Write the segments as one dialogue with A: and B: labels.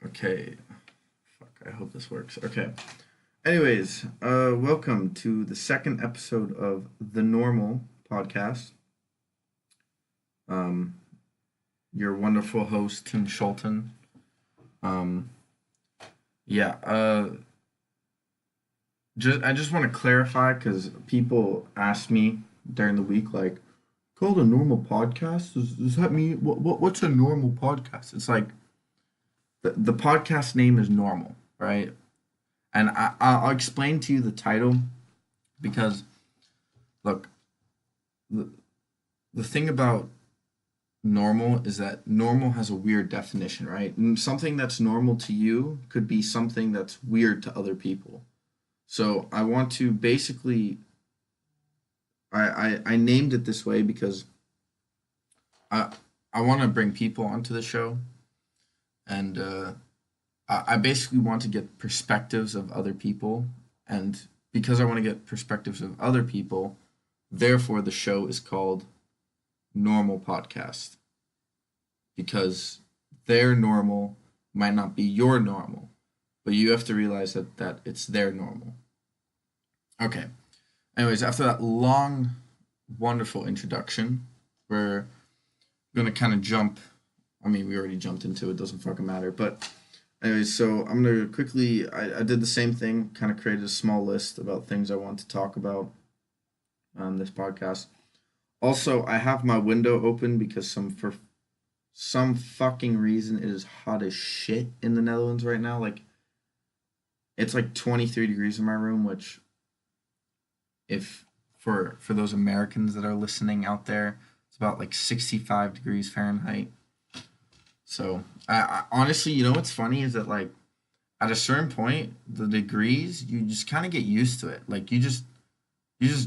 A: Okay. Fuck, I hope this works. Okay. Anyways, welcome to the second episode of the Normal Podcast. Um, your wonderful host, Tim Schulten. Um, yeah, I just want to clarify because people ask me during the week, like, called a normal podcast? Does that mean what's a normal podcast? It's like the podcast name is normal, right? And I'll explain to you the title because look, the, the thing about normal is that normal has a weird definition, right? And something that's normal to you could be something that's weird to other people. So I want to basically I named it this way because I I want to bring people onto the show and I basically want to get perspectives of other people, and because I want to get perspectives of other people, therefore the show is called Normal Podcast because their normal might not be your normal, but you have to realize that it's their normal. Okay. Anyways, after that long, wonderful introduction, we're gonna kind of jump. I mean, we already jumped into it. Doesn't fucking matter. But anyways, so I'm gonna quickly. I did the same thing. Kind of created a small list about things I want to talk about on this podcast. Also, I have my window open because for some fucking reason it is hot as shit in the Netherlands right now. Like it's like 23 degrees in my room, which if for those Americans that are listening out there, it's about like 65 degrees Fahrenheit. So I honestly, you know what's funny is that like at a certain point, the degrees you just kind of get used to it. Like you just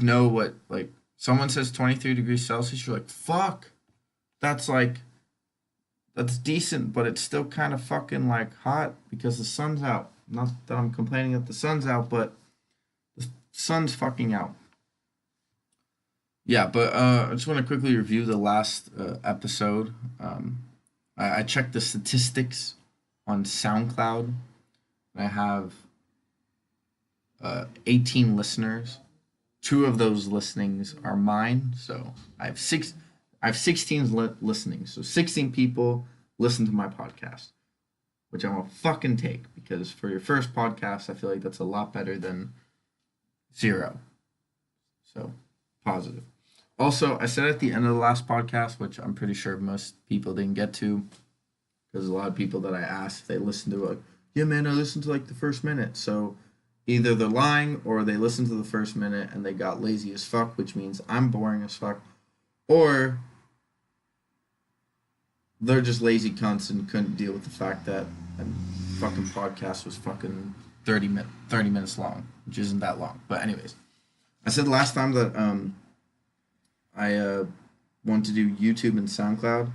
A: know what like someone says 23 degrees Celsius, you're like fuck, that's like that's decent, but it's still kind of fucking like hot because the sun's out. Not that I'm complaining that the sun's out, but the sun's fucking out. Yeah, but I just want to quickly review the last episode. I checked the statistics on SoundCloud. I have 18 listeners. Two of those listenings are mine, so I have six. I have 16 listening, so 16 people listen to my podcast, which I'm a fucking take because for your first podcast, I feel like that's a lot better than zero. So positive. Also, I said at the end of the last podcast, which I'm pretty sure most people didn't get to, because a lot of people that I asked, if they listened to it, like, yeah, man, I listened to like the first minute. So either they're lying or they listened to the first minute and they got lazy as fuck, which means I'm boring as fuck, or they're just lazy cunts and couldn't deal with the fact that a fucking podcast was fucking 30 minutes long, which isn't that long. But anyways, I said last time that I want to do YouTube and SoundCloud.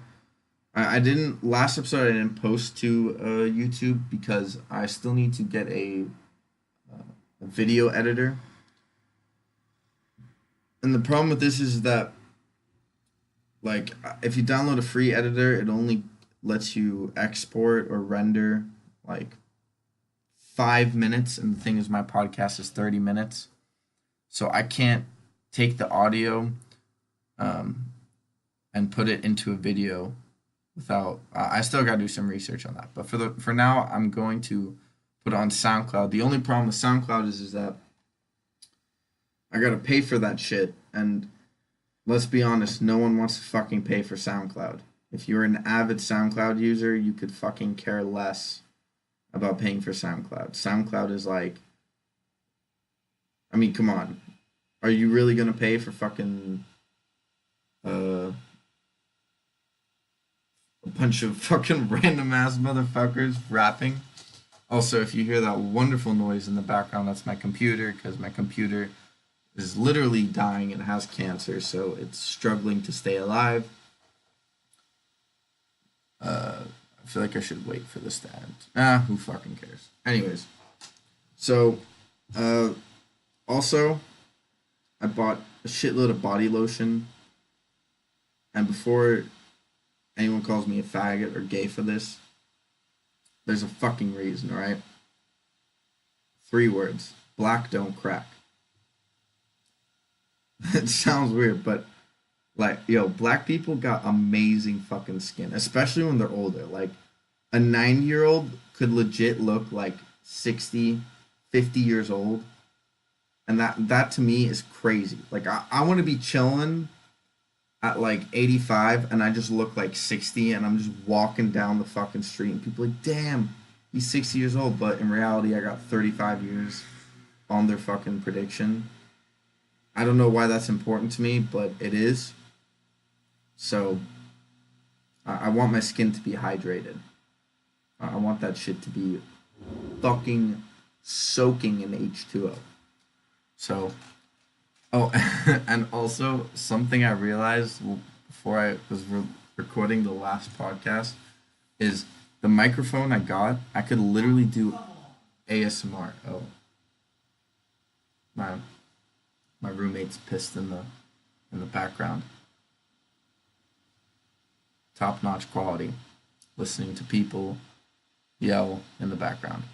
A: I didn't last episode. I didn't post to YouTube because I still need to get a video editor. And the problem with this is that like if you download a free editor, it only lets you export or render like 5 minutes, and the thing is, my podcast is 30 minutes, so I can't take the audio um, and put it into a video without I still gotta do some research on that. But for now I'm going to put it on SoundCloud. The only problem with SoundCloud is that I gotta pay for that shit, and let's be honest, no one wants to fucking pay for SoundCloud. If you're an avid SoundCloud user, you could fucking care less about paying for SoundCloud. SoundCloud is like, I mean, come on. Are you really gonna pay for fucking uh, a bunch of fucking random ass motherfuckers rapping? Also, if you hear that wonderful noise in the background, that's my computer because my computer is literally dying and has cancer, so it's struggling to stay alive. I feel like I should wait for this to end. Who fucking cares? Anyways, so uh, also I bought a shitload of body lotion, and before anyone calls me a faggot or gay for this, There's a fucking reason, all right? 3 words. Black don't crack. It sounds weird, but like, yo, black people got amazing fucking skin, especially when they're older. Like, a 9-year-old could legit look like 60, 50 years old. And that to me is crazy. Like, I want to be chilling at like 85 and I just look like 60 and I'm just walking down the fucking street and people are like, damn, he's 60 years old. But in reality, I got 35 years on their fucking prediction. I don't know why that's important to me, but it is. So I want my skin to be hydrated. I want that shit to be fucking soaking in H2O. So, oh, and also something I realized before I was recording the last podcast is the microphone I got, I could literally do ASMR. Oh, my my roommate's pissed in the background. Top notch quality. Listening to people yell in the background.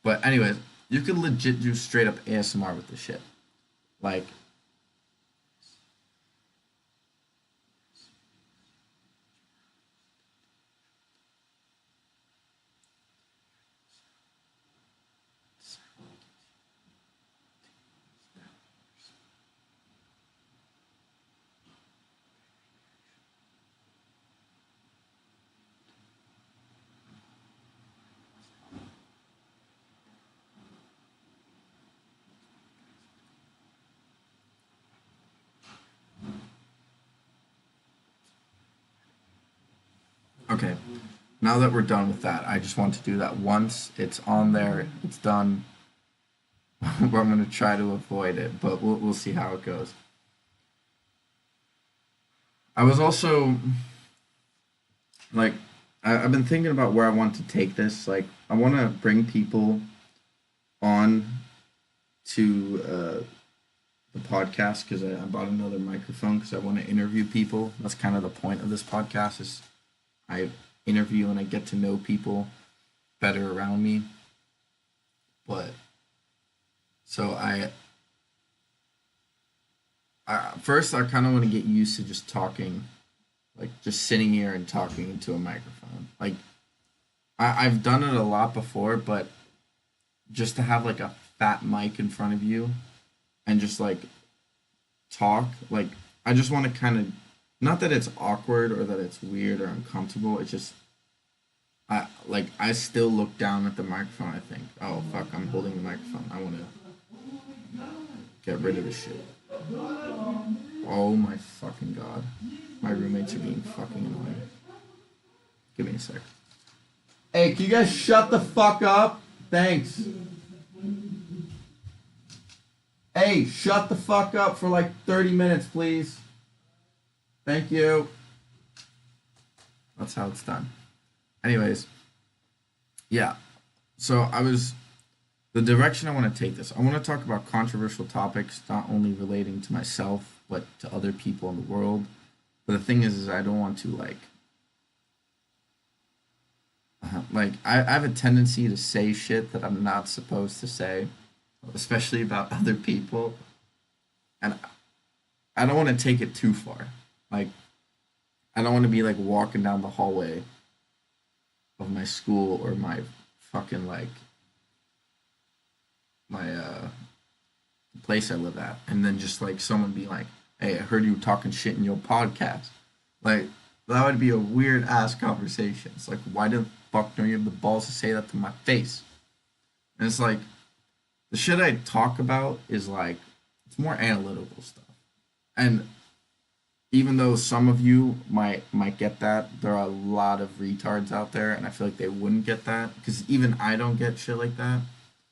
A: But anyways, you could legit do straight up ASMR with this shit. Like, okay, now that we're done with that, I just want to do that once. It's on there, it's done. I'm going to try to avoid it, but we'll see how it goes. I was also like, I've been thinking about where I want to take this. Like, I want to bring people on to the podcast because I bought another microphone because I want to interview people. That's kind of the point of this podcast is I interview and I get to know people better around me. But so first I kind of want to get used to just talking, like just sitting here and talking into a microphone. Like I've done it a lot before, but just to have like a fat mic in front of you and just like talk, like I just want to kind of, not that it's awkward or that it's weird or uncomfortable. It's just I still look down at the microphone. I think, oh fuck, I'm holding the microphone. I want to get rid of this shit. Oh my fucking god, my roommates are being fucking annoying. Give me a sec. Hey, can you guys shut the fuck up? Thanks. Hey, shut the fuck up for like 30 minutes, please. Thank you. That's how it's done. Anyways, yeah. So the direction I want to take this. I want to talk about controversial topics, not only relating to myself, but to other people in the world. But the thing is I don't want to like I have a tendency to say shit that I'm not supposed to say, especially about other people. And I don't want to take it too far. Like, I don't want to be like walking down the hallway of my school or my fucking like my place I live at, and then just like someone be like, "Hey, I heard you talking shit in your podcast." Like that would be a weird ass conversation. It's like, why the fuck don't you have the balls to say that to my face? And it's like the shit I talk about is like it's more analytical stuff. And even though some of you might get that, there are a lot of retards out there, and I feel like they wouldn't get that because even I don't get shit like that.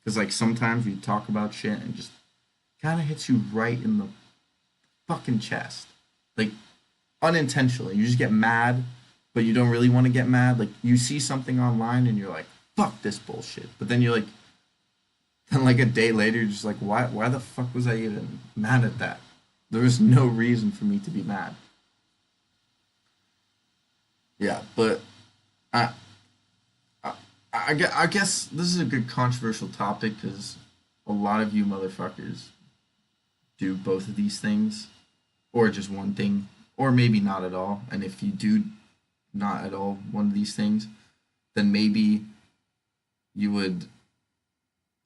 A: Because like sometimes you talk about shit and just kind of hits you right in the fucking chest, like unintentionally. You just get mad, but you don't really want to get mad. Like you see something online and you're like, "Fuck this bullshit," but then you're like, then like a day later, you're just like, "Why the fuck was I even mad at that? There was no reason for me to be mad." Yeah, but I I guess this is a good controversial topic because a lot of you motherfuckers do both of these things, or just one thing, or maybe not at all. And if you do not at all one of these things, then maybe you would,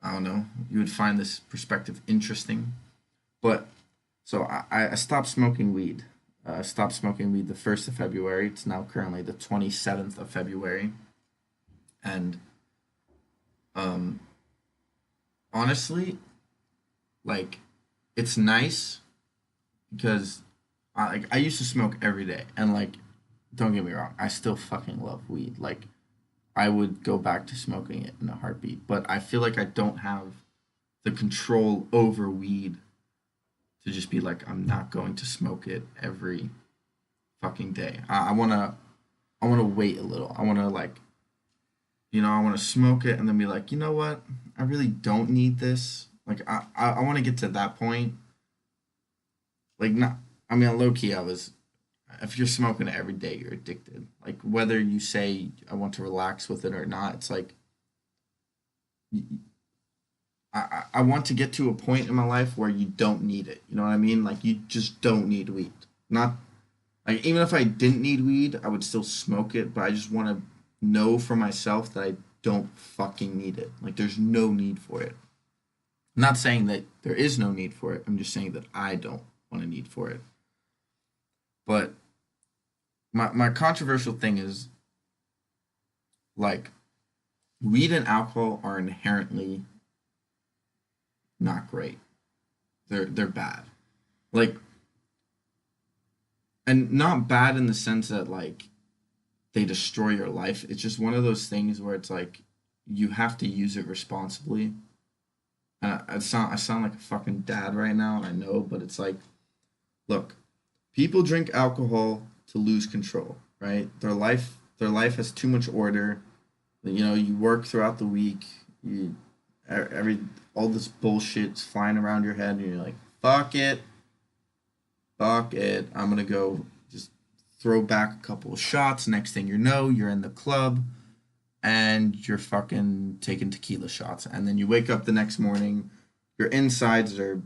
A: I don't know, you would find this perspective interesting. But so I stopped smoking weed. I stopped smoking weed the 1st of February. It's now currently the 27th of February. And um, honestly, like, it's nice because I used to smoke every day. And, like, don't get me wrong, I still fucking love weed. Like, I would go back to smoking it in a heartbeat. But I feel like I don't have the control over weed to just be like, I'm not going to smoke it every fucking day. I wanna wait a little. I wanna like, I wanna smoke it and then be like, you know what? I really don't need this. Like I wanna get to that point. Like not I mean low key I was if you're smoking it every day, you're addicted. Like whether you say I want to relax with it or not, it's like I want to get to a point in my life where you don't need it. You know what I mean? Like you just don't need weed. Not like even if I didn't need weed, I would still smoke it, but I just want to know for myself that I don't fucking need it. Like there's no need for it. I'm not saying that there is no need for it. I'm just saying that I don't want to need for it. But my controversial thing is like weed and alcohol are inherently not great. They're bad. Like and not bad in the sense that like they destroy your life. It's just one of those things where it's like you have to use it responsibly. I sound like a fucking dad right now, I know, but it's like, look, people drink alcohol to lose control, right? Their life has too much order. You work throughout the week. You every all this bullshit's flying around your head, and you're like, fuck it. I'm gonna go just throw back a couple of shots. Next thing you know, you're in the club and you're fucking taking tequila shots. And then you wake up the next morning, your insides are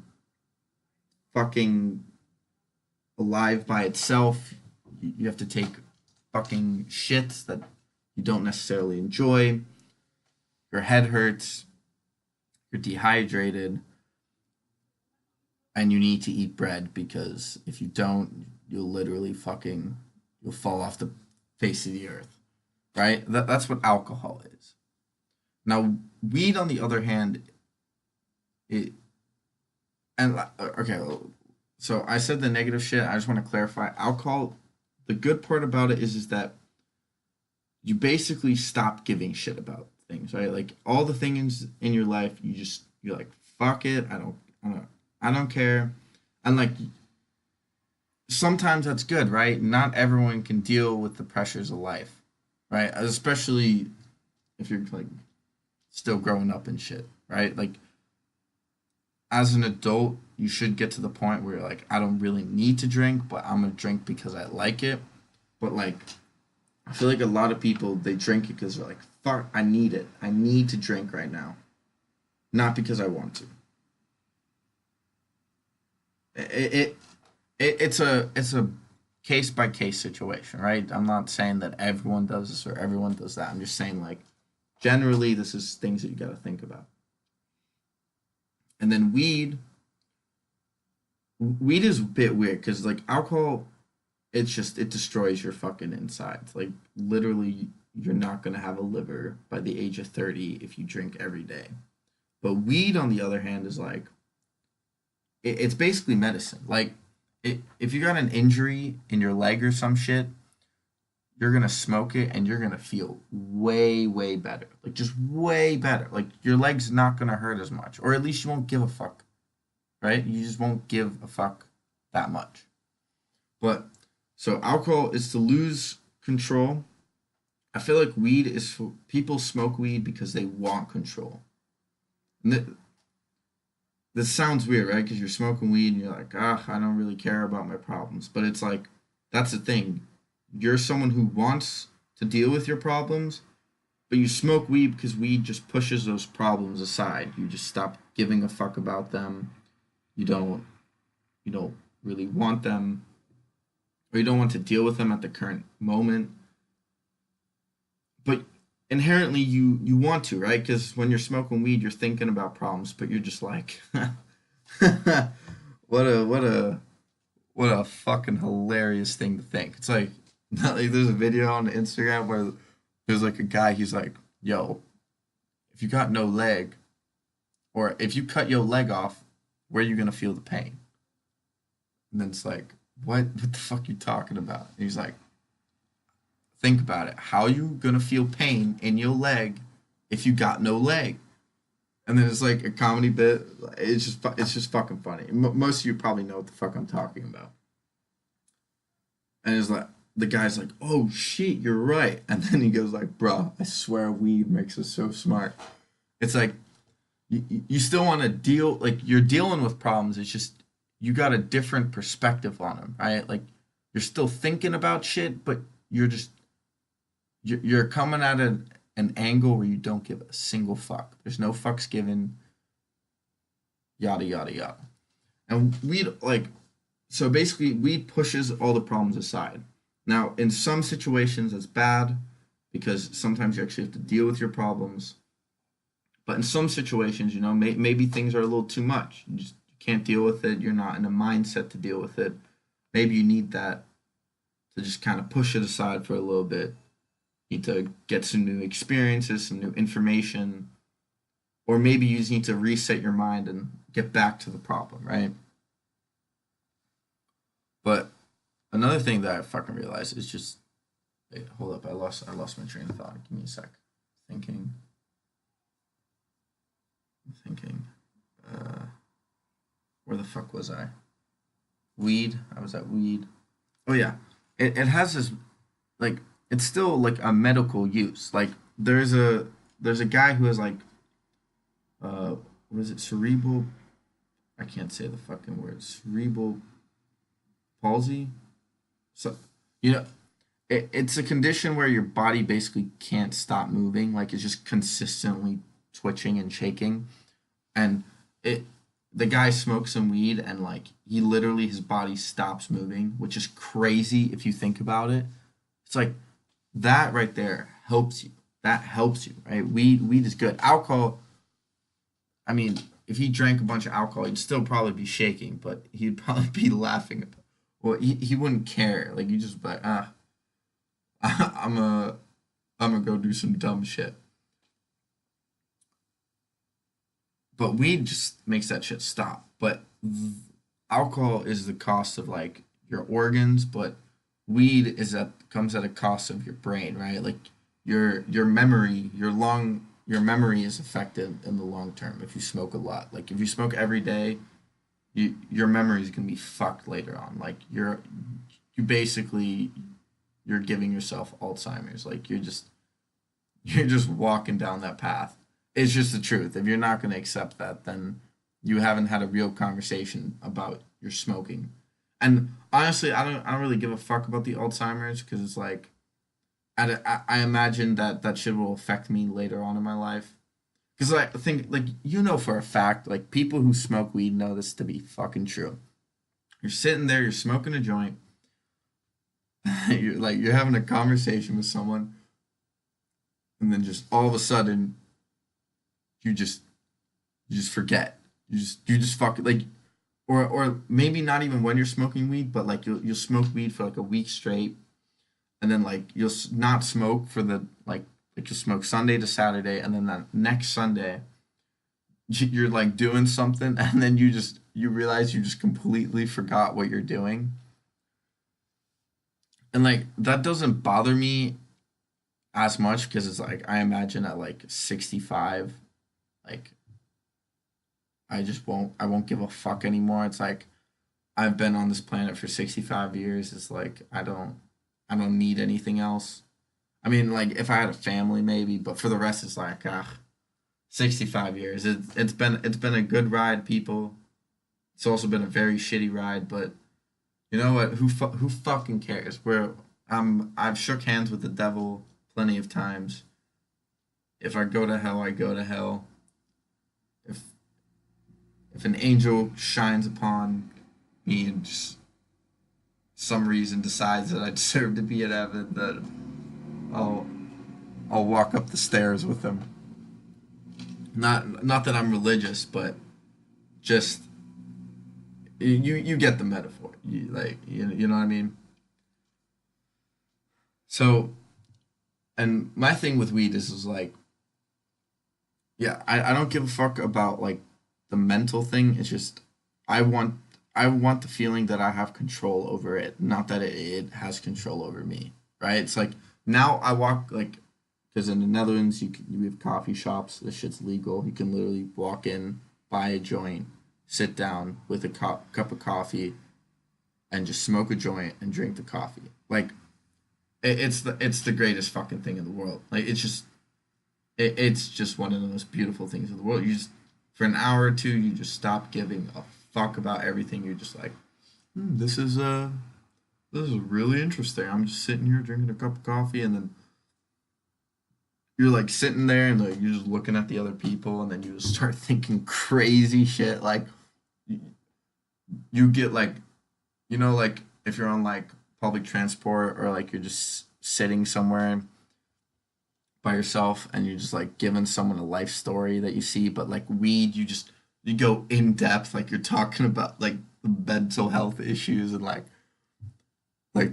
A: fucking alive by itself. You have to take fucking shits that you don't necessarily enjoy. Your head hurts. You're dehydrated. And you need to eat bread because if you don't, you'll literally you'll fall off the face of the earth, right? That's what alcohol is. Now, weed, on the other hand, it and okay, so I said the negative shit. I just want to clarify. Alcohol, the good part about it is that you basically stop giving shit about things, right? Like all the things in your life, you're like, fuck it. I don't care. And like sometimes that's good, right? Not everyone can deal with the pressures of life, right? Especially if you're like still growing up and shit, right? Like as an adult, you should get to the point where you're like, I don't really need to drink, but I'm gonna drink because I like it. But like I feel like a lot of people they drink it because they're like, fuck, I need it. I need to drink right now. Not because I want to. It, it it's a case by case situation, right? I'm not saying that everyone does this or everyone does that. I'm just saying like generally this is things that you got to think about. And then weed is a bit weird because like alcohol, it destroys your fucking insides. Like literally, you're not gonna have a liver by the age of 30 if you drink every day. But weed, on the other hand, is like it's basically medicine. Like if you got an injury in your leg or some shit, you're gonna smoke it and you're gonna feel way better. Like just way better. Like your leg's not gonna hurt as much, or at least you won't give a fuck, right? You just won't give a fuck that much. But so alcohol is to lose control. I feel like weed is for people smoke weed because they want control. And this sounds weird, right? Because you're smoking weed and you're like, I don't really care about my problems. But it's like, that's the thing. You're someone who wants to deal with your problems, but you smoke weed because weed just pushes those problems aside. You just stop giving a fuck about them. You don't you don't really want them, or you don't want to deal with them at the current moment. But inherently you want to, right? Because when you're smoking weed, you're thinking about problems, but you're just like, what a what a fucking hilarious thing to think. It's like, there's a video on Instagram where there's like a guy. He's like, "Yo, if you got no leg, or if you cut your leg off, where are you gonna feel the pain?" And then it's like, what the fuck you talking about? And he's like, think about it. How you gonna feel pain in your leg if you got no leg? And then it's like a comedy bit. It's just fucking funny. Most of you probably know what the fuck I'm talking about. And it's like the guy's like, "Oh shit, you're right." And then he goes like, "Bruh, I swear weed makes us so smart." It's like you still want to deal, like, you're dealing with problems. It's just you got a different perspective on them, right? Like, you're still thinking about shit, but you're just you're coming at an angle where you don't give a single fuck. There's no fucks given, yada yada yada. And weed, like, so basically weed pushes all the problems aside. Now, in some situations it's bad because sometimes you actually have to deal with your problems. But in some situations, maybe things are a little too much. You can't deal with it. You're not in a mindset to deal with it. Maybe you need that to just kind of push it aside for a little bit. You need to get some new experiences, some new information, or maybe you just need to reset your mind and get back to the problem, right? But another thing that I fucking realized is just, wait, hold up, I lost my train of thought. Give me a sec. Thinking, thinking. Uh, where the fuck was I? Weed. I was at weed. Oh yeah, it has this, like, it's still like a medical use. Like, there's a guy who has like, uh what is it, cerebral, I can't say the fucking word, cerebral palsy. So, you know, it's a condition where your body basically can't stop moving. Like, it's just consistently twitching and shaking. And it the guy smokes some weed, and like, he literally, his body stops moving, which is crazy if you think about it. It's like, that right there helps you. That helps you, right? Weed is good. Alcohol, I mean, if he drank a bunch of alcohol, he'd still probably be shaking, but he'd probably be laughing. Well, he wouldn't care. Like, you just be like, I'm a I'm gonna go do some dumb shit. But weed just makes that shit stop. But alcohol is the cost of like your organs, but weed is at comes at a cost of your brain, right? Like, your memory, your memory is affected in the long term if you smoke a lot. Like, if you smoke every day, your memory is gonna be fucked later on. Like, you basically, you're giving yourself Alzheimer's. Like, you're just walking down that path. It's just the truth. If you're not going to accept that, then you haven't had a real conversation about your smoking. And honestly, I don't really give a fuck about the Alzheimer's, because it's like, I imagine that that shit will affect me later on in my life. Because I think, like, for a fact, like, people who smoke weed know this to be fucking true. You're sitting there, you're smoking a joint, you're having a conversation with someone, and then just all of a sudden you just you just forget. You just fucking, like, or maybe not even when you're smoking weed, but like, you'll smoke weed for like a week straight, and then like you'll not smoke for the like you'll smoke Sunday to Saturday, and then that next Sunday you're like doing something, and then you realize you just completely forgot what you're doing. And like, that doesn't bother me as much, because it's like, I imagine at like 65, like, I won't give a fuck anymore. It's like, I've been on this planet for 65 years. It's like, I don't need anything else. I mean, like, if I had a family maybe, but for the rest it's like, 65 years. It's been a good ride, people. It's also been a very shitty ride, but you know what? Who fucking cares? I've shook hands with the devil plenty of times. if I go to hell, I go to hell. If if an angel shines upon me and just some reason decides that I deserve to be in heaven, then I'll walk up the stairs with him. Not that I'm religious, but just you get the metaphor. You know what I mean. So, and my thing with weed is like, yeah, I don't give a fuck about like the mental thing. It's just I want I want the feeling that I have control over it, not that it has control over me. Right? It's like now I walk like because in the Netherlands we have coffee shops. This shit's legal. You can literally walk in, buy a joint, sit down with a cup of coffee, and just smoke a joint and drink the coffee. Like it's the greatest fucking thing in the world. Like it's just one of the most beautiful things in the world. You just for an hour or two, you just stop giving a fuck about everything. You're just like, this is really interesting. I'm just sitting here drinking a cup of coffee, and then you're like sitting there and like you're just looking at the other people, and then you just start thinking crazy shit. Like you, you get like like if you're on like public transport or like you're just sitting somewhere by yourself and you're just like giving someone a life story that you see, but like weed, you go in depth, like you're talking about like the mental health issues and like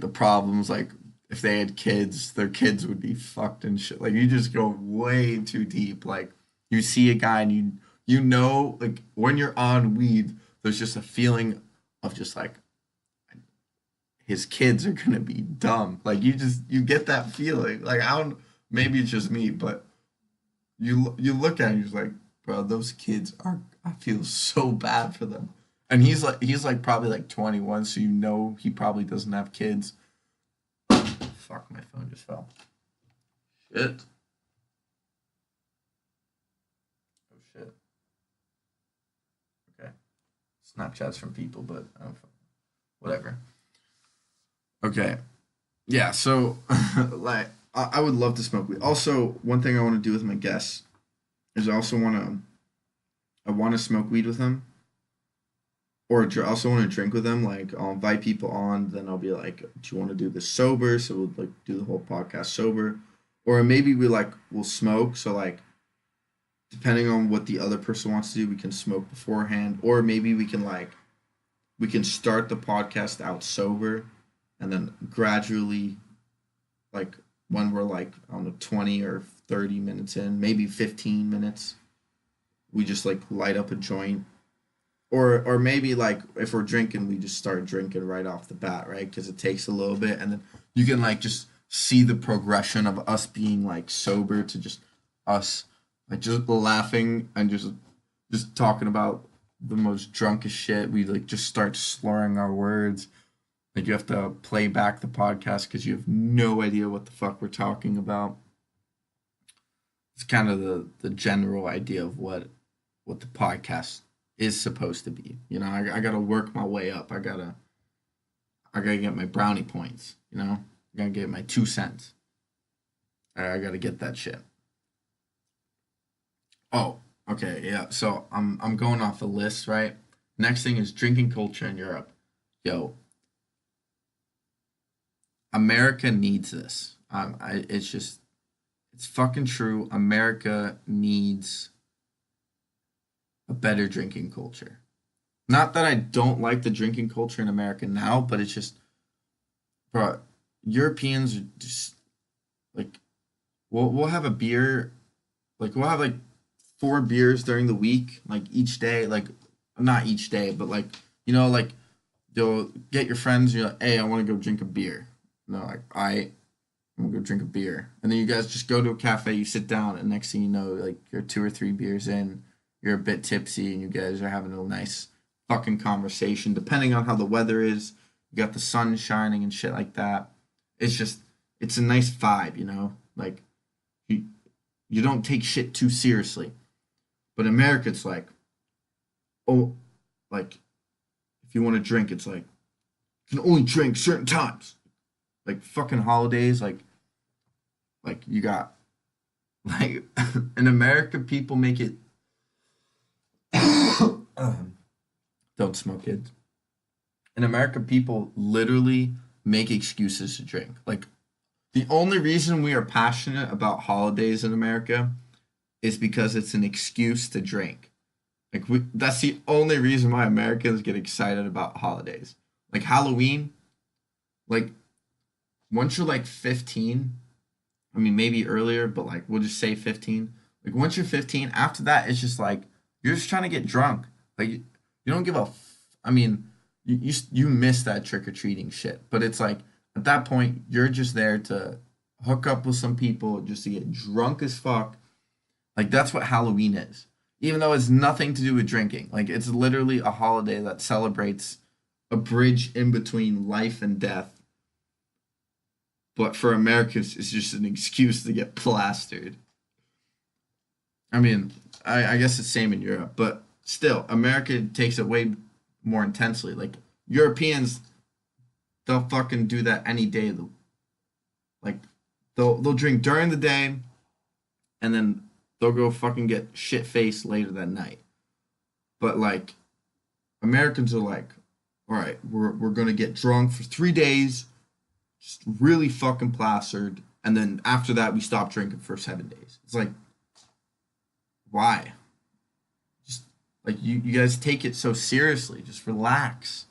A: the problems, like if they had kids, their kids would be fucked and shit. Like you just go way too deep. Like you see a guy and you know like when you're on weed, there's just a feeling of just like his kids are gonna be dumb. Like you get that feeling. Like I don't maybe it's just me, but you look at it, you're just like, bro, those kids are I feel so bad for them. And he's like probably like 21, so you know he probably doesn't have kids. Fuck, my phone just fell. Shit. Oh shit. Okay. Snapchats from people, but whatever. Okay. Yeah, so like I would love to smoke weed. Also, one thing I want to do with my guests is I want to smoke weed with them, or also want to drink with them. Like I'll invite people on, then I'll be like, "Do you want to do this sober?" So we'll like do the whole podcast sober, or maybe we'll smoke. So like depending on what the other person wants to do, we can smoke beforehand, or maybe we can start the podcast out sober, and then gradually like when we're like on the 20 or 30 minutes in, maybe 15 minutes, we just like light up a joint. Or maybe like if we're drinking, we just start drinking right off the bat, right? Because it takes a little bit, and then you can like just see the progression of us being like sober to just us like just laughing and just talking about the most drunkest shit. We like just start slurring our words. Like you have to play back the podcast because you have no idea what the fuck we're talking about. It's kind of the general idea of what the podcast is supposed to be. I gotta work my way up. I gotta get my brownie points. I gotta get my 2 cents. I gotta get that shit. Oh, okay, yeah. So I'm going off a list, right? Next thing is drinking culture in Europe. Yo, America needs this. It's fucking true. America needs a better drinking culture. Not that I don't like the drinking culture in America now, but it's just, bro, Europeans are just like, we'll have a beer, like we'll have like 4 beers during the week, like each day, like not each day, but like like you'll get your friends, you're like, hey, I want to go drink a beer. And they're like, I'm gonna go drink a beer. And then you guys just go to a cafe, you sit down, and next thing you know, like you're 2 or 3 beers in, you're a bit tipsy, and you guys are having a nice fucking conversation. Depending on how the weather is, you got the sun shining and shit like that. It's just, it's a nice vibe. Like you, you don't take shit too seriously. But in America, it's like, oh, like if you want to drink, it's like you can only drink certain times. Like fucking holidays, like you got Like in America, people make it. Don't smoke, kids. In America, people literally make excuses to drink. Like the only reason we are passionate about holidays in America is because it's an excuse to drink. That's the only reason why Americans get excited about holidays. Like Halloween, like once you're like 15, I mean maybe earlier, but like we'll just say 15. Like once you're 15, after that it's just like you're just trying to get drunk. Like you don't give a I mean, you miss that trick or treating shit, but it's like at that point you're just there to hook up with some people just to get drunk as fuck. Like that's what Halloween is. Even though it's nothing to do with drinking. Like it's literally a holiday that celebrates a bridge in between life and death. But for Americans, it's just an excuse to get plastered. I mean, I guess it's same in Europe, but still, America takes it way more intensely. Like Europeans, they'll fucking do that any day. Like they'll drink during the day, and then they'll go fucking get shit faced later that night. But like Americans are like, all right, we're gonna get drunk for 3 days, just really fucking plastered, and then after that we stop drinking for 7 days. It's like, why? Just like you guys take it so seriously. Just relax,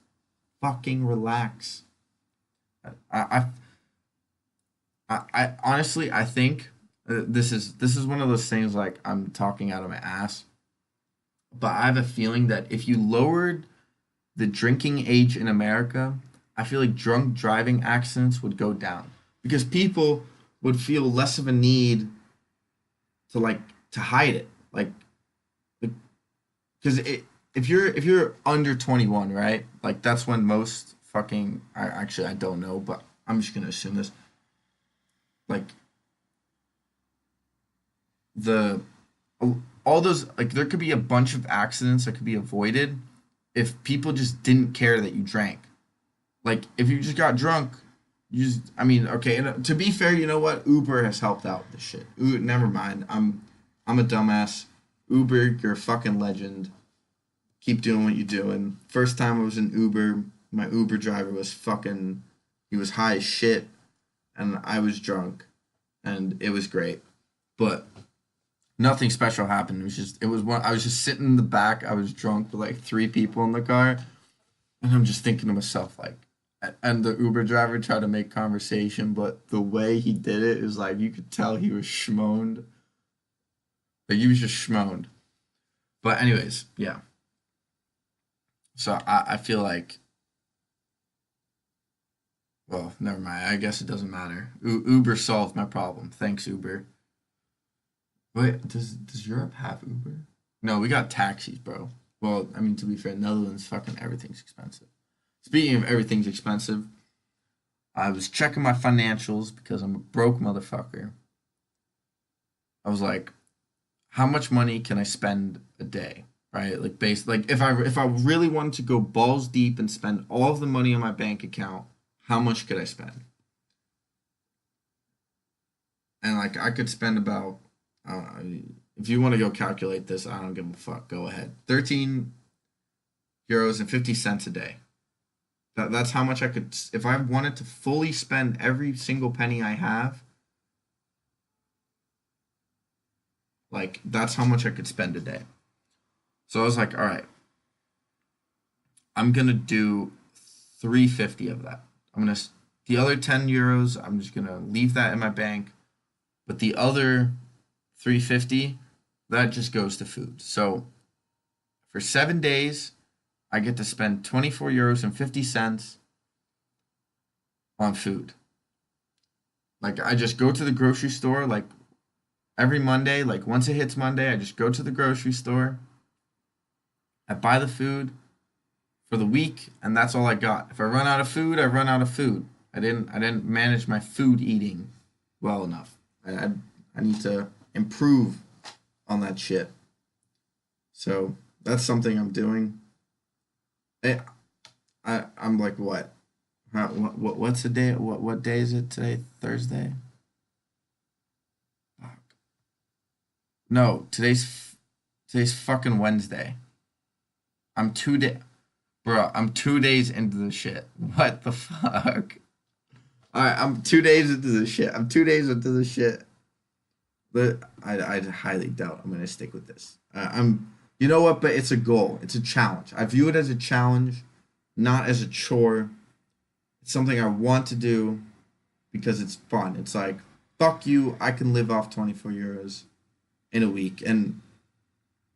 A: fucking relax. I I honestly I think this is one of those things like I'm talking out of my ass, but I have a feeling that if you lowered the drinking age in America, I feel like drunk driving accidents would go down because people would feel less of a need to like to hide it. Like because it if you're under 21, right? Like that's when most fucking I don't know, but I'm just gonna assume this. Like the all those like there could be a bunch of accidents that could be avoided if people just didn't care that you drank. Like if you just got drunk, you just I mean okay. And to be fair, you know what? Uber has helped out with this shit. Never mind. I'm a dumbass. Uber, you're a fucking legend. Keep doing what you're doing. First time I was in Uber, my Uber driver was fucking. He was high as shit, and I was drunk, and it was great. But nothing special happened. It was one. I was just sitting in the back. I was drunk with like three people in the car, and I'm just thinking to myself like, and the Uber driver tried to make conversation, but the way he did it is like you could tell he was schmoned. Like he was just schmoned. But anyways, yeah. So I feel like well, never mind. I guess it doesn't matter. Uber solved my problem. Thanks, Uber. Wait, does Europe have Uber? No, we got taxis, bro. Well, I mean to be fair, Netherlands fucking everything's expensive. Speaking of everything's expensive, I was checking my financials because I'm a broke motherfucker. I was like, how much money can I spend a day? Right? Like based like if I really wanted to go balls deep and spend all of the money on my bank account, how much could I spend? And like I could spend about uh, if you want to go calculate this, I don't give a fuck. Go ahead. 13 euros and 50 cents a day. That's how much I could if I wanted to fully spend every single penny I have, like that's how much I could spend a day. So I was like, all right, I'm gonna do 350 of that. I'm gonna the other 10 euros. I'm just gonna leave that in my bank, but the other 350 that just goes to food. So for 7 days, I get to spend 24 euros and 50 cents on food. Like I just go to the grocery store like every Monday. Like once it hits Monday, I just go to the grocery store. I buy the food for the week, and that's all I got. If I run out of food, I run out of food. I didn't manage my food eating well enough. I need to improve on that shit. So that's something I'm doing. Eh, I'm like what? What's the day? What day is it today? Thursday. Fuck. No, today's fucking Wednesday. I'm 2 day, bro. I'm 2 days into the shit. What the fuck? All right, I'm 2 days into the shit. I'm 2 days into the shit. But I highly doubt I'm gonna stick with this. You know what? But it's a goal. It's a challenge. I view it as a challenge, not as a chore. It's something I want to do because it's fun. It's like, fuck you, I can live off 24 euros in a week. And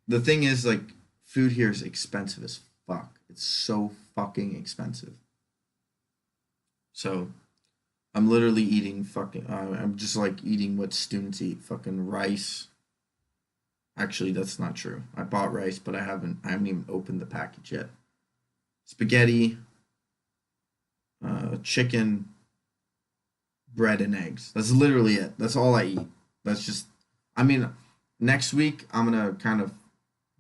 A: the thing is, like, food here is expensive as fuck. It's so fucking expensive. So I'm literally eating fucking. I'm just like eating what students eat. Fucking rice. Actually, that's not true. I bought rice, but I haven't. I haven't even opened the package yet. Spaghetti, chicken, bread, and eggs. That's literally it. That's all I eat. That's just. I mean, next week I'm gonna kind of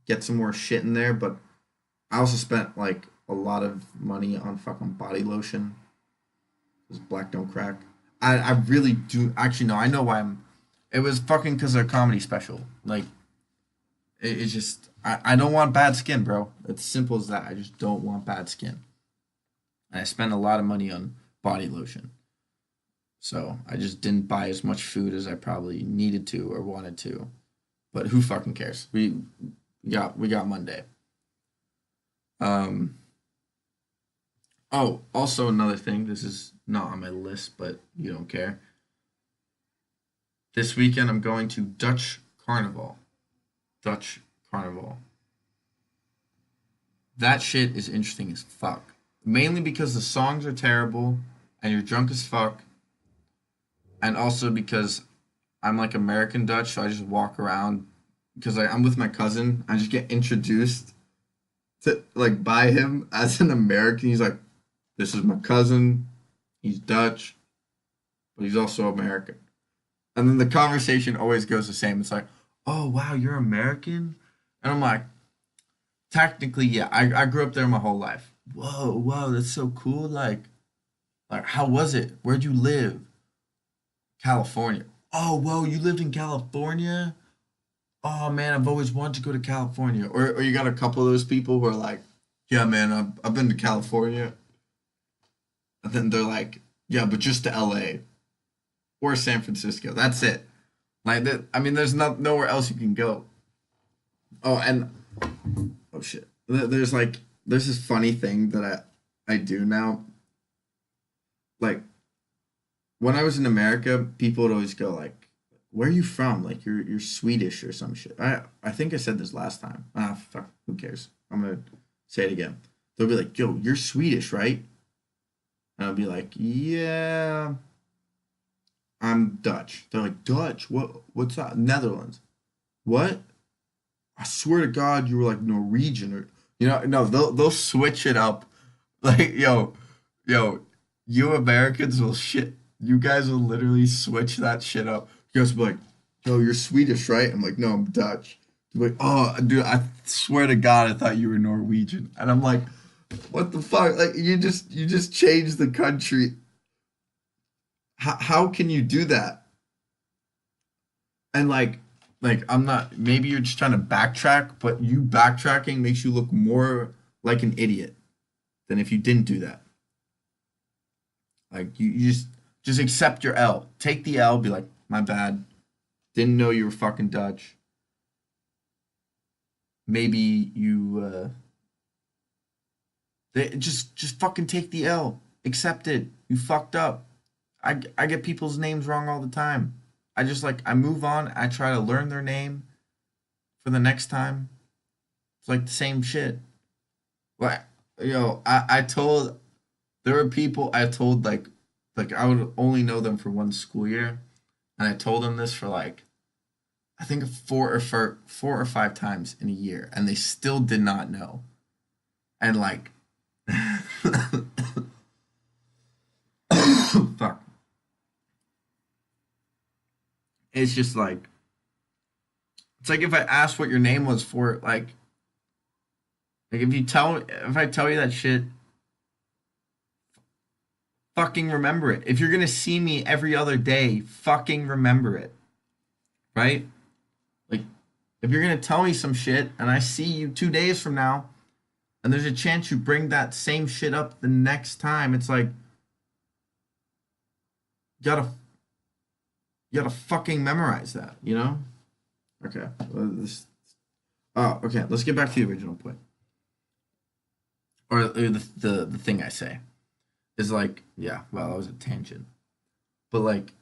A: get some more shit in there, but I also spent like a lot of money on fucking body lotion. Because black don't crack. I really do. Actually, no. I know why I'm. It was fucking because of a comedy special. Like it's just I don't want bad skin, bro. It's simple as that. I just don't want bad skin. And I spent a lot of money on body lotion. So I just didn't buy as much food as I probably needed to or wanted to. But who fucking cares? We got Monday. Um. Oh, also another thing. This is not on my list, but you don't care. This weekend I'm going to Dutch Carnival. Dutch Carnival. That shit is interesting as fuck. Mainly because the songs are terrible and you're drunk as fuck, and also because I'm like American Dutch, so I just walk around because I'm with my cousin. I just get introduced to like by him as an American. He's like, "This is my cousin. He's Dutch, but he's also American." And then the conversation always goes the same. It's like, "Oh wow, you're American," and I'm like, "Technically, yeah. I grew up there my whole life." Whoa, whoa, that's so cool. Like, how was it? Where'd you live? California. Oh, whoa, you lived in California? Oh man, I've always wanted to go to California. Or you got a couple of those people who are like, yeah, man, I've been to California. And then they're like, yeah, but just to LA or San Francisco. That's it. Like that. I mean, there's not nowhere else you can go. Oh, and oh shit. There's this funny thing that I do now. Like when I was in America, people would always go like, "Where are you from? Like you're Swedish or some shit." I think I said this last time. Ah, fuck. Who cares? I'm gonna say it again. They'll be like, "Yo, you're Swedish, right?" And I'll be like, "Yeah, I'm Dutch." They're like, "Dutch? What's that? Netherlands? What? I swear to God, you were like Norwegian or no, they'll switch it up. Like, yo, you Americans will shit. You guys will literally switch that shit up. You guys will be like, yo, you're Swedish, right? I'm like, no, I'm Dutch. They're like, oh, dude, I swear to God, I thought you were Norwegian. And I'm like, what the fuck? Like, you just changed the country. How can you do that? And like I'm not. Maybe you're just trying to backtrack, but you backtracking makes you look more like an idiot than if you didn't do that. Like you just accept your L. Take the L. Be like, my bad. Didn't know you were fucking Dutch. Maybe you just fucking take the L. Accept it. You fucked up. I get people's names wrong all the time. I just like I move on. I try to learn their name for the next time. It's like the same shit. Like I told there were people I told like I would only know them for one school year, and I told them this for like I think four or five times in a year, and they still did not know. And like, fuck, it's just like it's like if I asked what your name was for like if I tell you that shit, fucking remember it. If you're gonna see me every other day, fucking remember it, right? Like If you're gonna tell me some shit and I see you 2 days from now and there's a chance you bring that same shit up the next time, it's like you gotta you gotta fucking memorize that, you know? Okay. Okay. Let's get back to the original point, or the thing I say is like, yeah. Well, that was a tangent, but like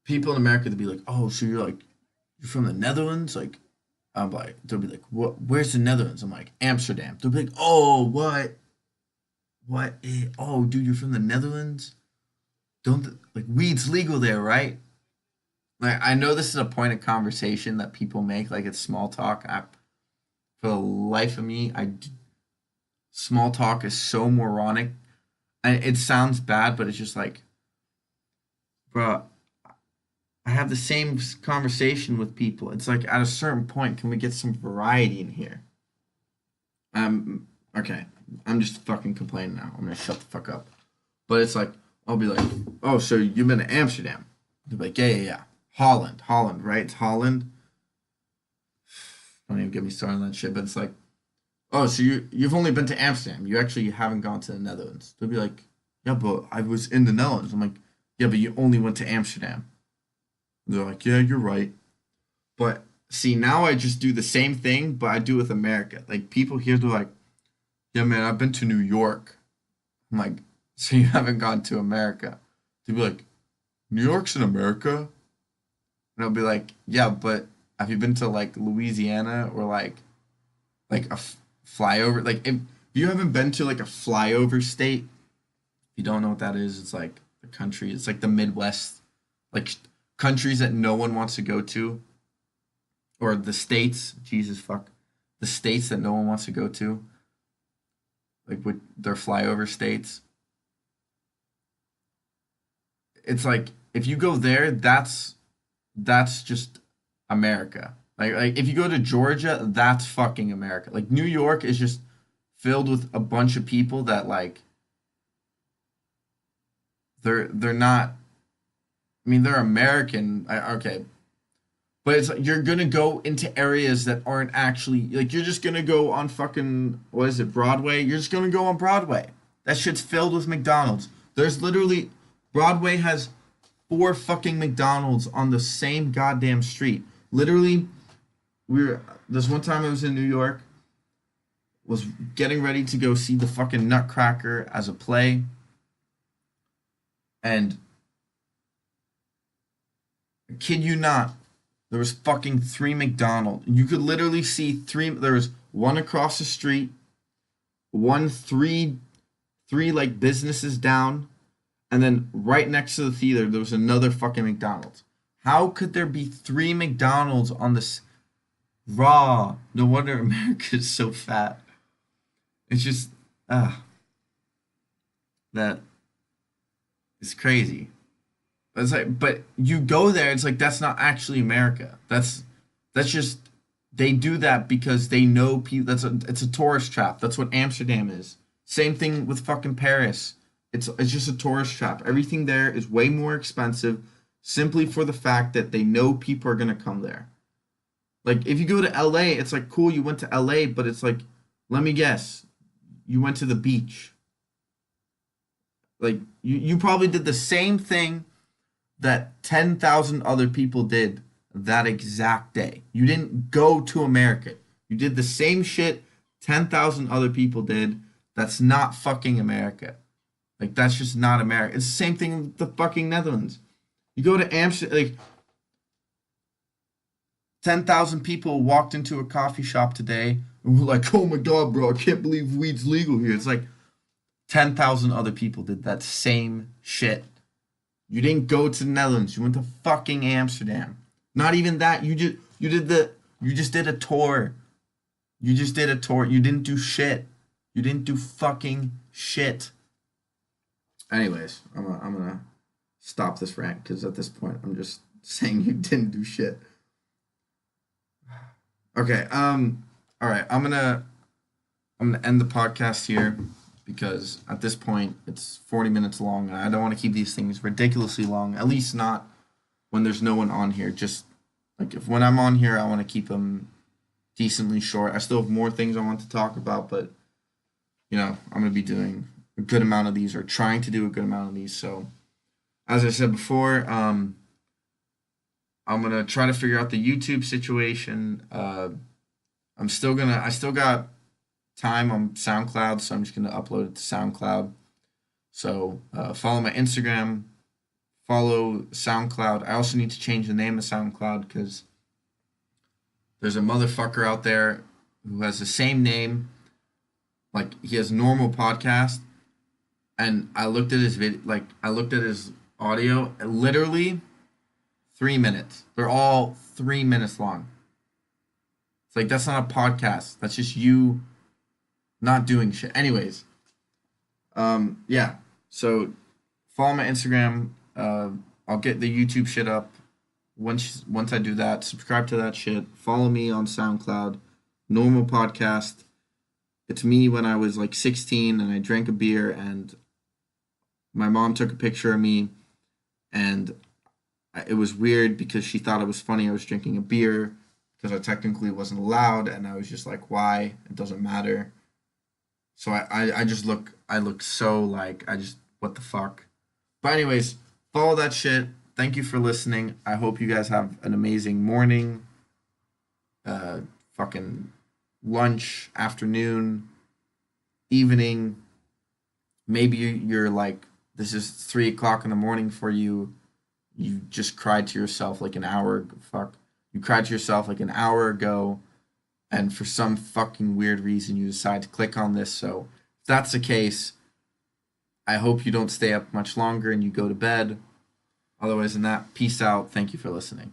A: people in America to be like, oh, so you're from the Netherlands, like. I'm like, they'll be like, what? Where's the Netherlands? I'm like, Amsterdam. They'll be like, oh, what? What? Oh, dude, you're from the Netherlands? Like weed's legal there, right? Like I know this is a point of conversation that people make, like it's small talk. For the life of me, small talk is so moronic, and it sounds bad, but it's just like, bro, I have the same conversation with people. It's like at a certain point, can we get some variety in here? Okay. I'm just fucking complaining now. I'm gonna shut the fuck up. But it's like I'll be like, oh, so you've been to Amsterdam? They'll be like, yeah. Holland, right? It's Holland. Don't even get me started on that shit. But it's like, oh, so you've only been to Amsterdam. You actually haven't gone to the Netherlands. They'll be like, yeah, but I was in the Netherlands. I'm like, yeah, but you only went to Amsterdam. They're like, yeah, you're right. But see, now I just do the same thing, but I do with America. Like people here, they're like, yeah, man, I've been to New York. I'm like, so you haven't gone to America? They'd be like, New York's in America? And I'll be like, yeah, but have you been to like Louisiana or like flyover? Like if you haven't been to like a flyover state, if you don't know what that is, it's like the country. It's like the Midwest, like countries that no one wants to go to, or the states. Jesus fuck, the states that no one wants to go to, like with their flyover states. It's like if you go there, that's just America. Like if you go to Georgia, that's fucking America. Like New York is just filled with a bunch of people that like they're not. I mean, they're American. Okay, but it's like you're gonna go into areas that aren't actually like you're just gonna go on fucking what is it, Broadway? You're just gonna go on Broadway. That shit's filled with McDonald's. There's literally Broadway has four fucking McDonald's on the same goddamn street. Literally, this one time I was in New York, was getting ready to go see the fucking Nutcracker as a play, and I kid you not, there was fucking three McDonald's. You could literally see three. There was one across the street, one three like businesses down, and then right next to the theater there was another fucking McDonald's. How could there be three McDonald's on this raw? No wonder America is so fat. It's just that is crazy. It's like, but you go there, it's like that's not actually America. That's just they do that because they know people. It's a tourist trap. That's what Amsterdam is. Same thing with fucking Paris. It's just a tourist trap. Everything there is way more expensive simply for the fact that they know people are gonna come there. Like if you go to LA, it's like cool you went to LA, but it's like let me guess, you went to the beach. Like you probably did the same thing that 10,000 other people did that exact day. You didn't go to America. You did the same shit 10,000 other people did. That's not fucking America. Like, that's just not America. It's the same thing with the fucking Netherlands. You go to Amsterdam, like, 10,000 people walked into a coffee shop today and were like, oh my God, bro, I can't believe weed's legal here. It's like 10,000 other people did that same shit. You didn't go to the Netherlands. You went to fucking Amsterdam. Not even that. You just did a tour. You just did a tour. You didn't do shit. You didn't do fucking shit. Anyways, I'm gonna stop this rant because at this point I'm just saying you didn't do shit. Okay. All right. I'm gonna end the podcast here because at this point it's 40 minutes long and I don't want to keep these things ridiculously long. At least not when there's no one on here. Just Like if when I'm on here, I want to keep them decently short. I still have more things I want to talk about, but I'm gonna be doing a good amount of these or trying to do a good amount of these. So as I said before, I'm gonna try to figure out the YouTube situation. I still got time on SoundCloud, so I'm just gonna upload it to SoundCloud. So follow my Instagram, follow SoundCloud. I also need to change the name of SoundCloud because there's a motherfucker out there who has the same name. Like he has Normal Podcast, and I looked at his I looked at his audio. Literally 3 minutes. They're all 3 minutes long. It's like that's not a podcast. That's just you not doing shit. Anyways, yeah. So follow my Instagram. I'll get the YouTube shit up once I do that. Subscribe to that shit. Follow me on SoundCloud. Normal Podcast. It's me when I was like 16 and I drank a beer and my mom took a picture of me and it was weird because she thought it was funny I was drinking a beer because I technically wasn't allowed and I was just like, why? It doesn't matter. So I look so like what the fuck. But anyways, follow that shit. Thank you for listening. I hope you guys have an amazing morning, fucking lunch, afternoon, evening. Maybe you're like, this is 3 o'clock in the morning for you. You just cried to yourself like an hour. Fuck. You cried to yourself like an hour ago, and for some fucking weird reason, you decide to click on this. So, if that's the case, I hope you don't stay up much longer and you go to bed. Otherwise than that, peace out. Thank you for listening.